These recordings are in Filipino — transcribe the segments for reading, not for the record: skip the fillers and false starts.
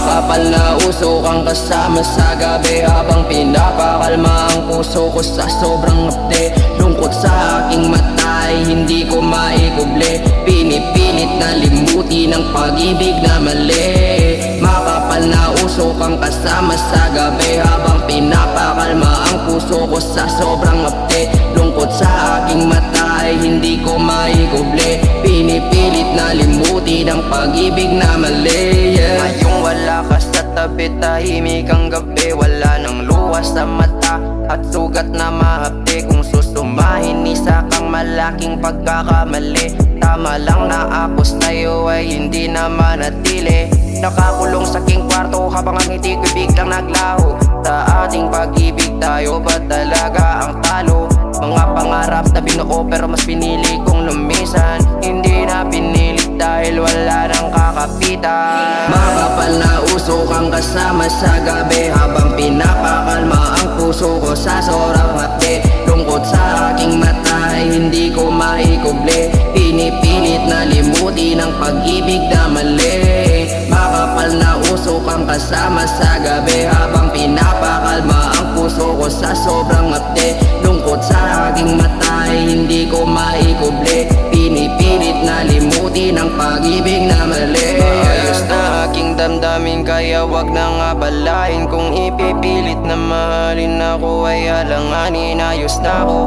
Makapal na usok ang kasama sa gabi, habang pinapakalma ang puso ko sa sobrang hapde. Lungkot sa aking mata ay hindi ko maikuble, pinipilit na limutin ang pag-ibig na mali. Makapal na usok ang kasama sa gabi, habang pinapakalma ang puso ko sa sobrang hapde. Lungkot sa aking mata ay hindi ko maikuble, pinipilit na limutin ang pag-ibig na mali. Ngayong wala ka sa tabi, tahimik ang gabi, wala nang luwas sa mata at sugat na mahapde. Kung susumahin, isa kang malaking pagkakamali. Tama lang na ako sa'yo ay hindi na manatili. Nakakulong sa aking kwarto habang ang ngiti ko'y biglang naglaho. Sa ating pag-ibig tayo ba talaga ang talo? Mga pangarap na binuo pero mas pinili kong lumisan. Hindi na pinilit dahil wala nang kakapitan. Makapal na usok ang kasama sa gabi, habang pinapakalma ang puso ko sa sobrang hapde. Lungkot sa aking mata ay hindi ko maikuble, pinipilit na limutin ang pag-ibig na mali. Makapal na usok ang kasama sa gabi, habang pinapakalma ang puso ko sa sobrang hapde. Lungkot sa aking mata ay hindi ko maikuble, pinipilit na limutin ang pag-ibig na mali. Ayos na aking damdamin kaya wag nang abalahin. Kung ipipilit na mahalin ako ay alanganin. Ayos na ako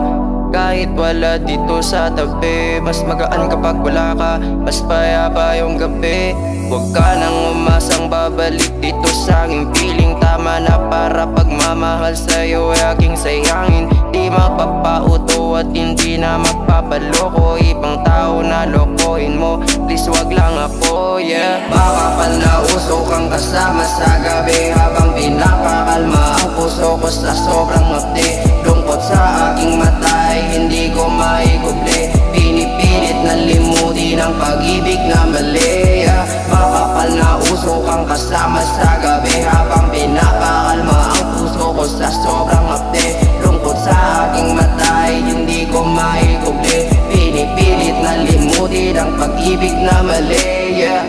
kahit wala dito sa tabi, mas magaan kapag wala ka, mas payapa yung gabi. Huwag ka nang umasang babalik dito sa aking piling. Tama na para pagmamahal sa'yo ay aking sayangin. Di mapapauto at hindi na magpapaloko. Ibang tao na lokohin mo, please wag lang ako, yeah. Makapal na usok ang kasama sa gabi, habang pinapakalma ang puso ko sa sobrang hapde. Lungkot sa aking mata ay hindi ko maikuble, pinipilit na limutin ang pag-ibig na mali, yeah. Makapal na usok ang kasama sa gabi, habang pinapakalma ang puso ko sa sobrang hapde. Lungkot sa aking mata ay hindi ko maikuble, pinipilit na limutin ang pag-ibig na mali, yeah.